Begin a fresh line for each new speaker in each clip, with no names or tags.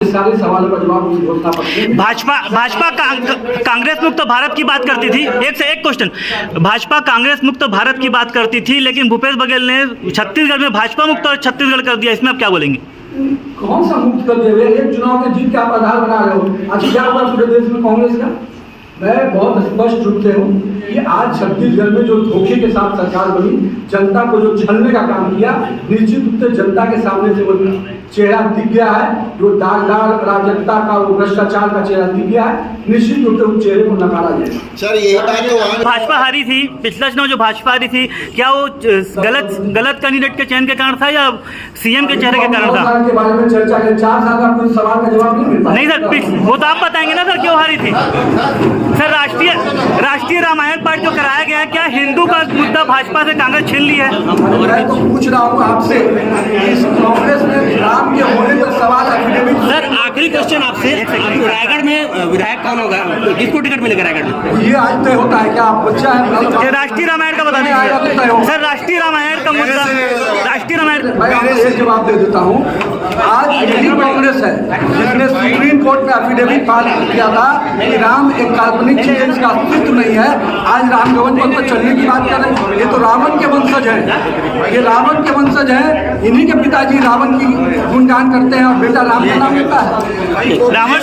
आपके सारे सवालों का जवाब उस घोषणा पत्र में।
भाजपा कांग्रेस मुक्त भारत की बात करती थी, एक से एक क्वेश्चन, भाजपा कांग्रेस मुक्त भारत की बात करती थी, लेकिन भूपेश बघेल ने छत्तीसगढ़ में भाजपा मुक्त और छत्तीसगढ़ कर दिया, इसमें आप क्या बोलेंगे?
कौन सा मुक्त कर दिया? एक चुनाव के जीत के आप आधार बना रहे हो। आज क्या हुआ पूरे देश में कांग्रेस का? मैं बहुत स्पष्ट रूप से हूँ कि आज छत्तीसगढ़ में जो धोखे के साथ सरकार बनी, जनता को जो छलने का काम किया, निश्चित रूप से जनता के सामने से वो चेहरा दिख गया है, जो दागदार अराजकता का, वो भ्रष्टाचार का चेहरा दिख गया है। निश्चित रूप से उस चेहरे को नकारा जाएगा।
सर यही बात तो
भाजपा हारी थी, पिछला चुनाव जो भाजपा हारी थी, क्या वो गलत कैंडिडेट के चयन के कारण था या सीएम के चेहरे के कारण था?
के बारे में चर्चा करें, 4 साल का कोई सवाल का जवाब नहीं मिलता।
नहीं सर, वो तो आप बताएंगे ना सर, क्यों हारी थी? सर राष्ट्रीय रामायण पाठ जो कराया गया है, क्या हिंदू का मुद्दा भाजपा से कांग्रेस छीन ली है?
मैं तो पूछ रहा हूँ आपसे, इस कांग्रेस में राम के होने पर सवाल एफिडेविट।
सर आखिरी क्वेश्चन आपसे, रायगढ़ में विधायक कौन होगा, किसको टिकट मिलेगा रायगढ़ में?
ये आज तय होता है क्या? आप बच्चा है,
राष्ट्रीय रामायण का बता दीजिए सर, राष्ट्रीय रामायण का मुद्दा, राष्ट्रीय रामायण।
मैं आपको एक जवाब दे देता हूँ। आज यही कांग्रेस है जिसने सुप्रीम कोर्ट में एफिडेविट फाइल किया था कि राम एक काल्पनिक चीज है, इसका अस्तित्व नहीं है। आज राम भवन पर चलने की बात कर रहे हैं। ये तो रावण के वंशज है, ये रावण के वंशज है। इन्हीं के पिताजी रावण की गुणगान करते हैं और बेटा राम का नाम लेता है।
रावण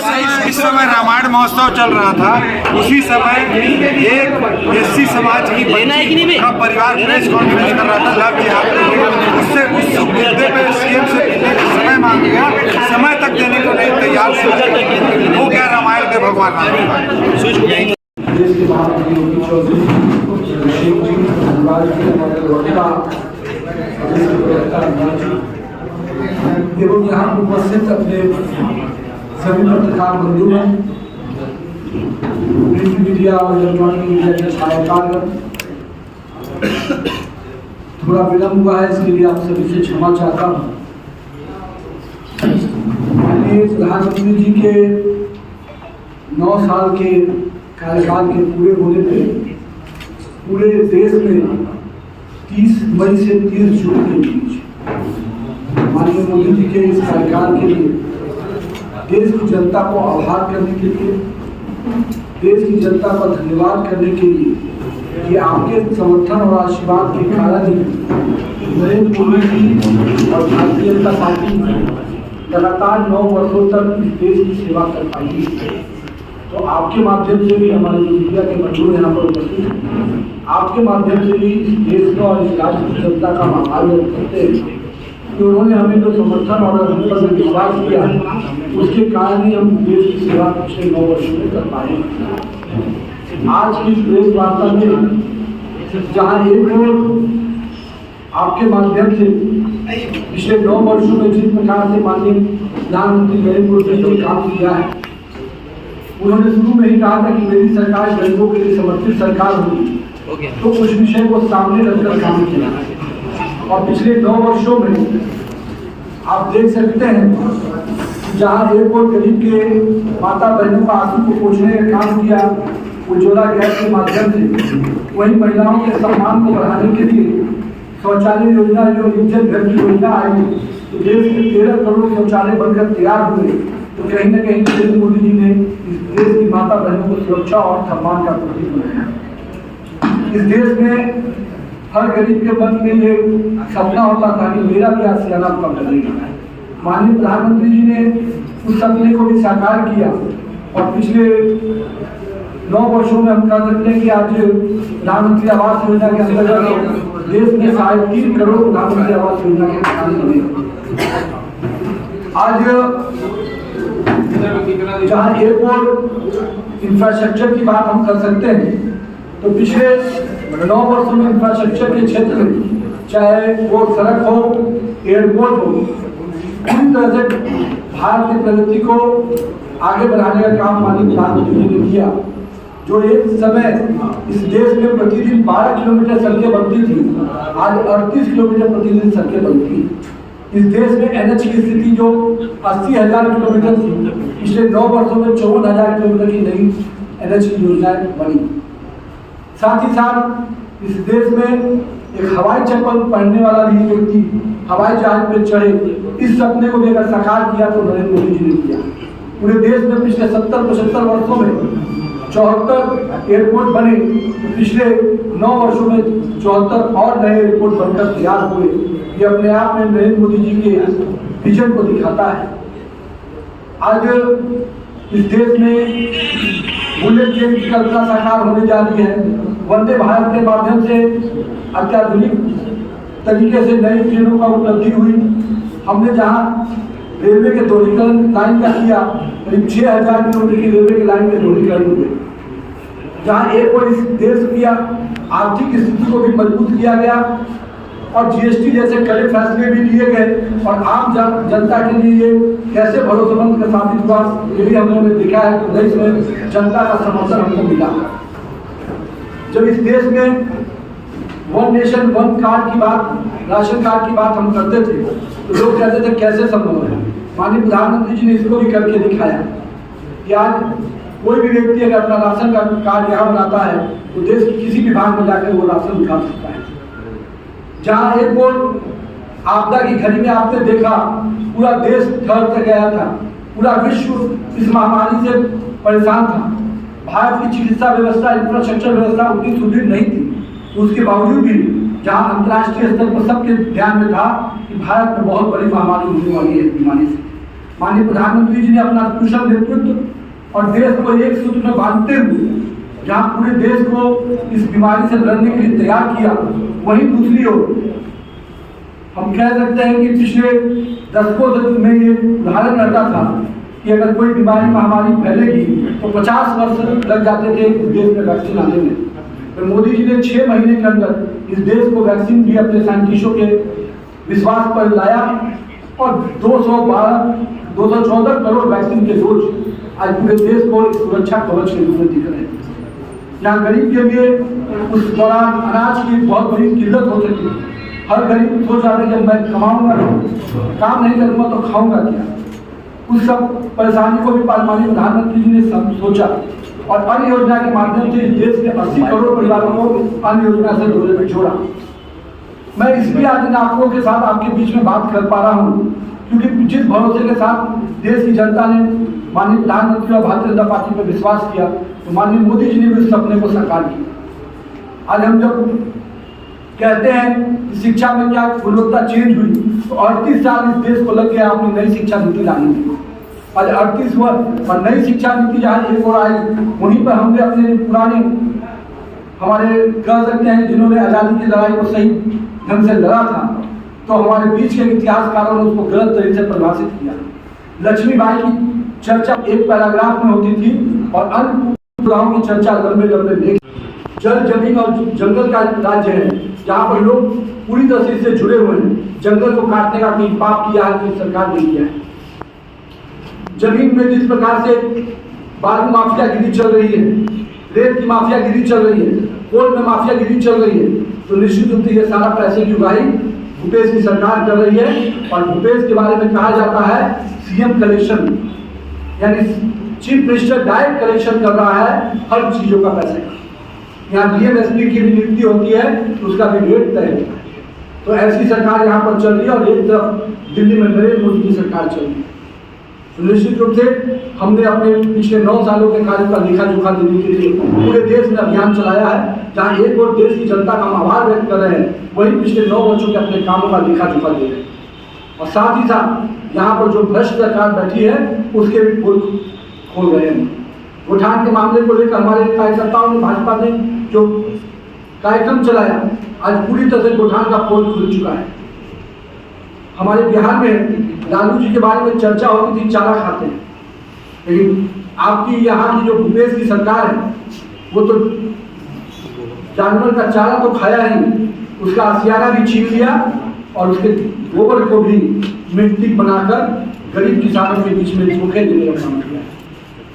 इस समय रामायण महोत्सव चल रहा था, उसी समय एक एससी समाज की बच्ची का परिवार प्रेस कॉन्फ्रेंस कर रहा था, लव जिहाद, उससे उस मुद्दे पे सीएम से समय मांग लिया, समय तक देने को नहीं तैयार थे। वो क्या रामायण के भगवान राम?
देश के महामंत्री योगी चौधरी, अभिषेक जी, धनबाद जी, हमारे वक्ता एवं यहाँ उपस्थित अपने सभी पत्रकार बंधुओं, प्रिंट मीडिया और इलेक्ट्रॉनिक मीडिया के छायाकार, थोड़ा विलम्ब हुआ है, इसके लिए आप सभी से क्षमा चाहता हूँ। माननीय प्रधानमंत्री जी के 9 साल के कार्यकाल के पूरे होने पे पूरे देश में 30 मई से 30 जून के बीच माननीय मोदी जी के इस कार्यकाल के लिए देश की जनता को आभार करने के लिए, देश की जनता का धन्यवाद करने के लिए कि आपके समर्थन और आशीर्वाद के कारण ही नरेंद्र मोदी जी और भारतीय जनता पार्टी लगातार 9 वर्षों तक इस देश की सेवा कर पाई। तो आपके माध्यम से भी हमारे मीडिया के बंधु यहाँ पर उपस्थित हैं, आपके माध्यम से भी इस देश का और इस राज्य की जनता का आभार व्यक्त करते हैं कि उन्होंने हमें जो समर्थन और हम पर विश्वास किया, उसके कारण ही हम देश की सेवा पिछले 9 वर्षों में कर पाए। आज की प्रेस वार्ता में जहाँ एक ओर आपके माध्यम से पिछले 9 वर्षों में जिस प्रकार से माननीय प्रधानमंत्री नरेंद्र मोदी जी ने काम किया है, उन्होंने शुरू में ही कहा था कि मेरी सरकार गरीबों के लिए समर्पित सरकार होगी, तो उस विषय को सामने रखकर काम किया। और पिछले 9 वर्षों में आप देख सकते हैं जहाँ एक और गरीब के माता बहनों का आंसू को पोंछने का काम किया उज्ज्वला गैस के माध्यम से, वही महिलाओं के सम्मान को बढ़ाने के लिए शौचालय योजना, जो इज्जत घर की योजना आई, तो देश में 13 करोड़ शौचालय बनकर तैयार हुए। तो कहीं न कहीं नरेंद्र मोदी जी ने इस देश की माता बहनों को सुरक्षा और सम्मान का प्रतीक बनाया। इस देश में हर गरीब के मन में ये सपना होता था कि मेरा भी आशियाना कब लगेगा। माननीय प्रधानमंत्री जी ने उस सपने को भी साकार किया और पिछले 9 वर्षों में हम कह सकते हैं कि आज प्रधानमंत्री आवास योजना के अंतर्गत देश में 3.5 करोड़ प्रधानमंत्री आवास योजना के मकान बने। आज जहाँ एक और इंफ्रास्ट्रक्चर की बात हम कर सकते हैं, तो पिछले 9 वर्षों में इंफ्रास्ट्रक्चर के क्षेत्र में, चाहे वो सड़क हो, एयरपोर्ट हो, पूरी तरह से भारत की प्रगति को आगे बढ़ाने का काम माननीय प्रधानमंत्री जी ने किया। जो एक समय इस देश में प्रतिदिन 12 किलोमीटर सड़कें बनती थी, आज 38 किलोमीटर प्रतिदिन सड़कें बनती हैं। इस देश में एनएच की स्थिति जो 80,000 किलोमीटर थी, पिछले 9 वर्षों में 54,000 किलोमीटर की नई एनएच की योजनाएं बनी। साथ ही साथ इस देश में एक हवाई चप्पल पहनने वाला भी व्यक्ति हवाई जहाज पर चढ़े, इस सपने को भी अगर साकार किया तो नरेंद्र मोदी जी ने किया। पूरे देश में पिछले 70-75 वर्षों में 74 एयरपोर्ट बने, तो पिछले 9 वर्षों में 74 और नए एयरपोर्ट बनकर तैयार हुए। ये अपने आप में नरेंद्र मोदी जी के विजन को दिखाता है। आज इस देश में बुलेट ट्रेन की कल्पना साकार होने जा रही है। वंदे भारत के माध्यम से अत्याधुनिक तरीके से नई ट्रेनों का उपलब्धि हुई। हमने जहाँ रेलवे के दोहरीकरण लाइन का किया, करीब 6000 किलोमीटर की रेलवे की लाइन के दोहरीकरण हुए। जहाँ एक और इस देश की आर्थिक स्थिति को भी मजबूत किया गया और जीएसटी जैसे कड़े फैसले भी लिए गए और आम जनता के लिए ये कैसे भरोसेमंद का साबित हुआ, ये भी हम लोगों ने देखा है। तो देश में जनता का समर्थन हमको मिला। जब इस देश में वन नेशन वन कार्ड की बात, राशन कार्ड की बात हम करते थे, तो लोग कहते थे कैसे संभव है। माननीय प्रधानमंत्री जी ने इसको भी करके दिखाया कि आज कोई भी व्यक्ति अगर अपना राशन कार्ड यहाँ बनाता है तो देश की किसी भी भाग में जाकर वो राशन निकाल सकता है। जहाँ एक और आपदा की घड़ी में आपने देखा पूरा देश थर गया था, पूरा विश्व इस महामारी से परेशान था। भारत की चिकित्सा व्यवस्था, इंफ्रास्ट्रक्चर व्यवस्था उतनी सुदृढ़ नहीं थी। उसके बावजूद भी जहाँ अंतर्राष्ट्रीय स्तर पर सबके ध्यान में था कि भारत में बहुत बड़ी महामारी होने वाली है बीमारी से, माननीय प्रधानमंत्री जी ने अपना कुशल नेतृत्व और देश को एक सूत्र में बांधते हुए जहाँ पूरे देश को इस बीमारी से लड़ने के लिए तैयार किया, वहीं दूसरी ओर हम कह सकते हैं कि पिछले दशकों में ये उदाहरण रहता था कि अगर कोई बीमारी महामारी फैलेगी तो 50 वर्ष लग जाते थे इस देश में वैक्सीन आने में। तो मोदी जी ने 6 महीने के अंदर इस देश को वैक्सीन भी अपने साइंटिस्टों के विश्वास पर लाया और 214 करोड़ वैक्सीन के डोज आज पूरे देश को सुरक्षा कवच के रूप में दिख रहे हैं। यहाँ गरीब के लिए उस दौरान अनाज की बहुत बड़ी किल्लत हो सकती है। हर गरीब सोच रहा है कि मैं कमाऊंगा, काम नहीं करूंगा तो खाऊंगा क्या। उस सब परेशानी को भी माननीय प्रधानमंत्री जी ने सोचा और अन्य योजना के माध्यम से इस देश के 80 करोड़ परिवारों को अन्य योजना से जोड़ा। मैं इसलिए आज इन आपको के साथ आपके बीच में बात कर पा रहा हूँ क्योंकि जिस भरोसे के साथ देश की जनता ने माननीय प्रधानमंत्री और भारतीय जनता पार्टी पर विश्वास किया, तो माननीय मोदी जी ने भी उस सपने को साकार किया। आज हम जब कहते हैं कि शिक्षा में क्या गुणवत्ता चेंज हुई, तो 38 साल इस देश को लग गया अपनी नई शिक्षा नीति लाने में। आज 38 वर्ष और नई शिक्षा नीति जहाँ एक और आई, वहीं पर हमने अपने पुराने हमारे कह सकते हैं जिन्होंने आज़ादी की लड़ाई को सही ढंग से लड़ा था, तो हमारे बीच के इतिहासकारों ने उसको गलत तरीके से परिभाषित किया। लक्ष्मीबाई की चर्चा एक पैराग्राफ में होती थी और अन्य की चर्चा लंबे लंबे लेख। जल, जमीन और जंगल का राज्य है जहाँ पर लोग पूरी तरह से इससे जुड़े हुए हैं। जंगल को काटने का भी पाप किया है कि सरकार ने किया है। जमीन में जिस प्रकार से बालू माफियागिरी चल रही है, रेत की माफियागिरी चल रही है, कोल में माफियागिरी चल रही है, तो निश्चित रूप से ये सारा पैसे की उगाही भूपेश की सरकार कर रही है। और भूपेश के बारे में कहा जाता है सीएम कलेक्शन, यानी चीफ मिनिस्टर डायरेक्ट कलेक्शन कर रहा है हर चीजों का पैसे का। यहाँ डीएमएसपी की भी नियुक्ति होती है तो उसका भी रेट तय होता है। तो ऐसी सरकार यहाँ पर चल रही है और एक तरफ दिल्ली में नरेंद्र मोदी की सरकार चल रही है। तो निश्चित रूप से हमने अपने पिछले 9 सालों के कार्य का लेखा जोखा देने के लिए पूरे देश में अभियान चलाया है। जहाँ एक और देश की जनता का हम आभार व्यक्त कर रहे हैं, वही पिछले 9 वर्षों के अपने कामों का लेखा जोखा दे रहे हैं। और साथ ही साथ यहाँ पर जो भ्रष्ट सरकार बैठी है उसके भी पोल खोल रहे हैं। गोठान के मामले को लेकर हमारे कार्यकर्ताओं ने, भाजपा ने जो कार्यक्रम चलाया, आज पूरी तरह से गोठान का पोल खुल चुका है। हमारे बिहार में लालू जी के बारे में चर्चा होती थी, चारा खाते हैं, लेकिन आपकी यहाँ की जो भूपेश की सरकार है वो तो जानवर का चारा तो खाया ही, उसका असियारा भी छीन लिया और उसके गोबर को भी मिट्टी बनाकर गरीब किसानों के बीच में धोखे देने का काम किया है।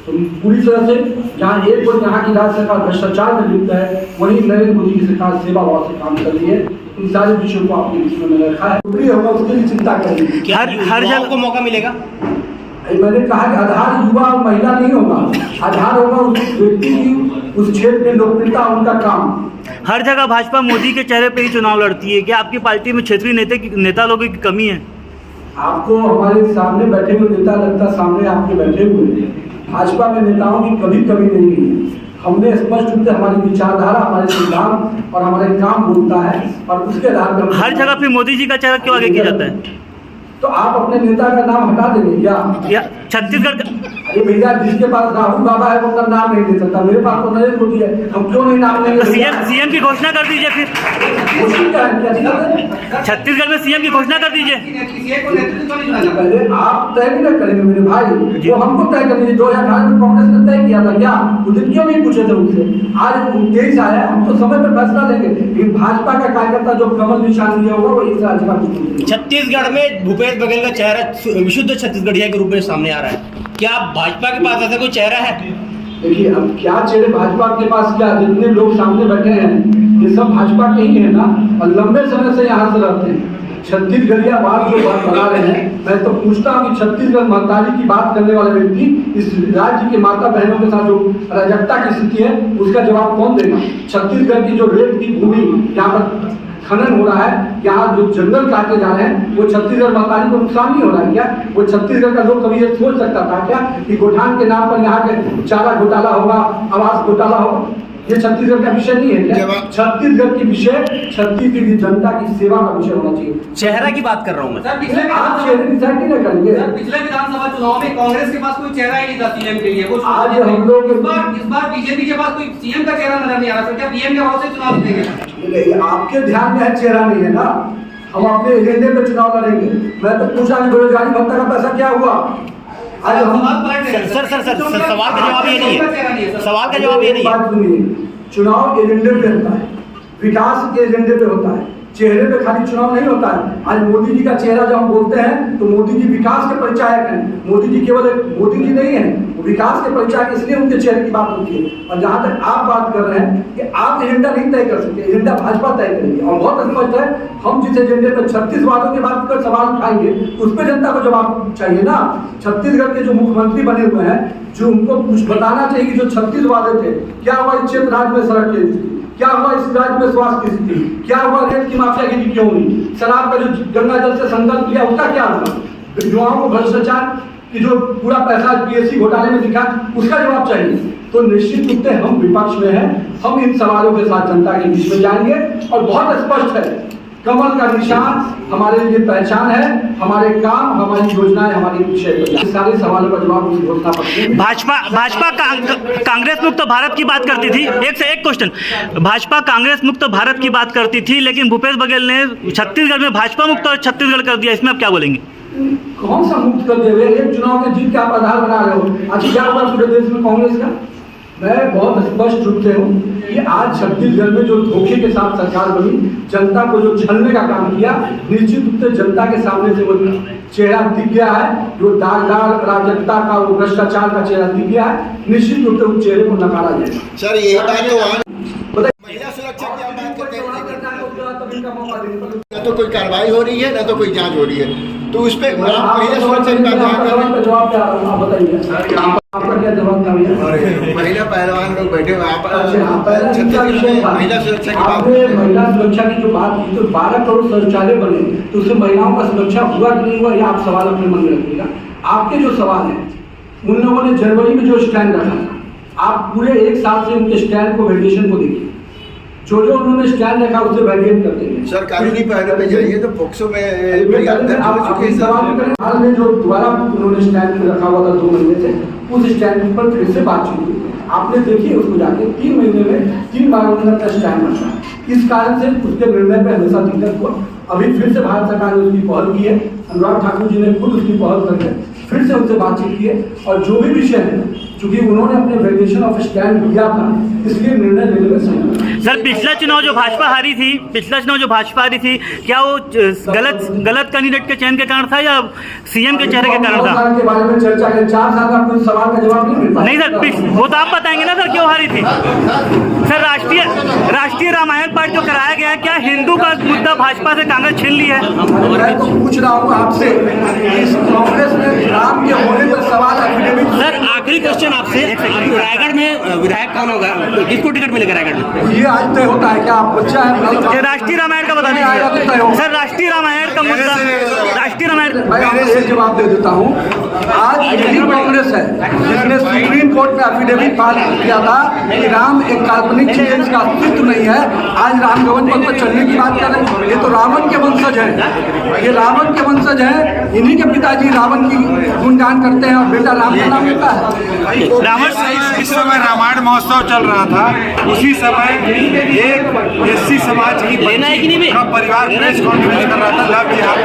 तो पूरी तरह से जहाँ एक और यहाँ की राज्य सरकार भ्रष्टाचार में लिप्त है, वहीं नरेंद्र मोदी की सरकार सेवा भाव से काम कर रही है। इन सारे विषयों को आपने बीच में रखा है, होगा उसके लिए चिंता करेंगे।
हर जगह को मौका मिलेगा।
मैंने कहा कि आधार युवा और महिला नहीं होगा, आधार होगा उस व्यक्ति की, उस क्षेत्र में लोकप्रियता, उनका काम।
हर जगह भाजपा मोदी के चेहरे पे ही चुनाव लड़ती है। क्या आपकी पार्टी में क्षेत्रीय नेता लोगों की कमी है?
आपको हमारे सामने बैठे हुए नेता लगता सामने आपके बैठे हुए हैं। भाजपा में नेताओं की कभी कमी नहीं है। हमने स्पष्ट रूप से हमारी विचारधारा, हमारे सिद्धांत और हमारे काम बोलता है और उसके आधार पर
हर जगह पे मोदी जी का चेहरा क्यों आगे किया जाता है?
तो आप अपने नेता का नाम हटा देंगे क्या?
या छत्तीसगढ़ का
अरे भैया, जिसके पास राहुल बाबा है वो अपना नाम नहीं दे सकता। मेरे पास तो नरेंद्र मोदी है, हम क्यों नहीं नाम लेंगे?
सीएम की घोषणा कर दीजिए फिर। छत्तीसगढ़ में सीएम की घोषणा कर दीजिए।
पहले आप तय नहीं करेंगे मेरे भाई, वो हमको तय कर दीजिए। 2018 में कांग्रेस ने तय किया था क्या? उस दिन क्यों नहीं पूछे थे उनसे? आज 23 आया, हम तो समय पर फैसला लेंगे। लेकिन भाजपा का कार्यकर्ता जो कमल निशान लिया होगा वो इस राज्य का
छत्तीसगढ़ में भूपेश बघेल का चेहरा विशुद्ध छत्तीसगढ़िया के रूप में सामने आ रहा है। क्या भाजपा के पास ऐसा कोई चेहरा है?
देखिए, अब क्या चेहरे भाजपा के पास, क्या जितने लोग सामने बैठे हैं ये सब भाजपा के ही है ना, और लंबे समय से यहाँ से रहते हैं। छत्तीसगढ़िया बात जो बात बना रहे हैं, मैं तो पूछता हूँ कि छत्तीसगढ़ महतारी की बात करने वाले व्यक्ति इस राज्य के माता बहनों के साथ जो अराजकता की स्थिति है उसका जवाब कौन देगा? छत्तीसगढ़ की जो रेत की भूमि यहाँ पर खनन हो रहा है, यहाँ जो जंगल काटे जा रहे हैं, वो छत्तीसगढ़ महतारी को नुकसान नहीं हो रहा है क्या? वो छत्तीसगढ़ का लोग कभी ये सोच सकता था क्या कि गोठान के नाम पर यहाँ के चारा घोटाला होगा, आवास घोटाला होगा? ये छत्तीसगढ़ का विषय नहीं है क्या? छत्तीसगढ़ की विषय छत्तीसगढ़ की जनता की सेवा का विषय होना चाहिए।
चेहरा की बात कर रहा हूँ मैं।
आप चेहरे डिसाइड नहीं करेंगे।
पिछले विधानसभा चुनाव में कांग्रेस के पास कोई चेहरा ही नहीं था सीएम के लिए।
आज हम लोग
इस बार बीजेपी के पास कोई सीएम का चेहरा नजर नहीं आ रहा। क्या पीएम के भाव से चुनाव जीतेंगे?
आपके ध्यान में है चेहरा नहीं है ना, हम अपने एजेंडे पे चुनाव लड़ेंगे। मैं तो पूछा कि बेरोजगारी भत्ता का पैसा क्या हुआ? आज हम
सर सवाल का जवाब ये नहीं है। सवाल का जवाब ये नहीं है।
बात सुनिए, चुनाव एजेंडे पे होता है, विकास के एजेंडे पे होता है, चेहरे पे खाली चुनाव नहीं होता है। आज मोदी जी का चेहरा जब हम बोलते हैं तो मोदी जी विकास के परिचायक हैं। मोदी जी केवल मोदी जी नहीं है, वो विकास के परिचायक, इसलिए उनके चेहरे की बात होती है। और जहां तक आप बात कर रहे हैं कि आप एजेंडा नहीं तय कर सकते, एजेंडा भाजपा तय करेगी। और बहुत स्पष्ट है, हम जिस एजेंडे पर 36 वादों के बाद कर सवाल उठाएंगे उस पर जनता को जवाब चाहिए ना। छत्तीसगढ़ के जो मुख्यमंत्री बने हुए हैं, जो उनको कुछ बताना चाहिए कि जो 36 वादे थे, क्या हुआ इस क्षेत्र राज्य में सड़क की स्थिति, क्या हुआ इस राज्य में स्वास्थ्य की स्थिति, क्या हुआ रेत की माफिया की क्यों हुई, शराब का जो गंगा जल से संकल्प लिया उसका क्या हुआ, युवाओं को भ्रष्टाचार की जो पूरा पैसा पीएससी घोटाले में दिखा उसका जवाब चाहिए। तो निश्चित रूप से हम विपक्ष में हैं, हम इन सवालों के साथ जनता के बीच में जाएंगे। और बहुत स्पष्ट है, कमल का निशान हमारे लिए पहचान है, हमारे काम, हमारी योजनाएं, हमारी विषय सारे सवालों का जवाब उस घोषणा पत्र में।
भाजपा कांग्रेस मुक्त भारत की बात करती थी। एक से एक क्वेश्चन, भाजपा कांग्रेस मुक्त भारत की बात करती थी, लेकिन भूपेश बघेल ने छत्तीसगढ़ में भाजपा मुक्त और छत्तीसगढ़ कर दिया। इसमें आप क्या बोलेंगे?
कौन सा मुक्त कर दिया? एक चुनाव में जीत के आप आधार बना रहे हो। आज क्या हुआ पूरे देश में कांग्रेस का? मैं बहुत स्पष्ट रूप से हूँ कि आज छत्तीसगढ़ में जो धोखे के साथ सरकार बनी, जनता को जो छलने का काम किया, निश्चित रूप से जनता के सामने से वो चेहरा दिख गया है। जो दागदार अराजकता का, वो भ्रष्टाचार का चेहरा दिख गया है। निश्चित रूप से उस चेहरे को नकारा जाएगा।
सर यही बात तो
महिला सुरक्षा की आप बात करते हैं,
न तो कोई कार्रवाई हो रही है, न तो कोई जांच हो रही है, तो उस पर महिला सुरक्षा की बात
जवाब क्या आप बताइए, आपका क्या जवाब था भैया?
महिला पहलवान लोग बैठे हुए
महिला सुरक्षा की जो बात की, तो 12 करोड़ शौचालय बने, तो उससे महिलाओं का सुरक्षा हुआ कि नहीं हुआ, ये आप सवाल अपने मन में रखिएगा। आपके जो सवाल है, उन लोगों ने जनवरी में जो स्टैंड रखा था, आप पूरे एक साल से उनके स्टैंड को, वैल्यूएशन को देखिए। जो उन्होंने स्टैंड रखा उससे वैल्यूएट करते हैं।
सर कानूनी पहलू पे जाइए तो पोक्सो में
हाल में जो दोबारा उन्होंने स्टैंड रखा हुआ था 2 महीने से, उस स्टैंड पर फिर से बातचीत हुई। आपने देखिए उसको जाके 3 महीने में 3 बार उन्होंने अपना स्टैंड रखा। इस कारण से उसके निर्णय पर हमेशा दिक्कत हुआ। अभी फिर से भारत सरकार ने उसकी पहल की है, अनुराग ठाकुर जी ने खुद उसकी पहल करके फिर से उनसे बातचीत की है। और जो भी विषय है, चूंकि उन्होंने अपने वैल्यूएशन ऑफ स्टैंड लिया था, इसलिए निर्णय लेने में सही।
सर पिछला चुनाव जो भाजपा हारी थी, क्या वो गलत कैंडिडेट के चयन के कारण था या सीएम के चेहरे के कारण था?
के बारे में चर्चा करें, 4 साल का कोई सवाल का जवाब नहीं मिल पाया।
नहीं सर, वो तो आप बताएंगे ना सर क्यों हारी थी। सर राष्ट्रीय रामायण पाठ जो कराया गया है, क्या हिंदू का मुद्दा भाजपा से कांग्रेस छीन ली है?
मैं तो पूछ रहा हूँ आपसे, इस कांग्रेस में राम के होने पर सवाल
सर आखिरी क्वेश्चन आपसे से रायगढ़ में विधायक कौन होगा, किसको टिकट मिलेगा रायगढ़ में?
ये आज तय होता है क्या आप बच्चा है?
ये राष्ट्रीय रामायण का बता दीजिए सर, राष्ट्रीय रामायण का मुद्दा, राष्ट्रीय रामायण।
मैं आपको एक जवाब दे देता हूँ। आज यही कांग्रेस है जिसने सुप्रीम कोर्ट में एफिडेविट फाइल किया था कि राम एक काल्पनिक चीज है, इसका अस्तित्व नहीं है। आज राम भवन पथ पर चलने की बात कर रहे हैं। ये तो रावण के वंशज है, ये रावण के वंशज है। इन्हीं के पिताजी रावण की गुणगान करते हैं और बेटा राम का नाम लेता है।
रावण
इस समय रामायण महोत्सव चल रहा था, उसी समय एक एससी समाज की
लेना है कि नहीं बे?
का परिवार प्रेस कॉन्फ्रेंस कर रहा था लव जिहाद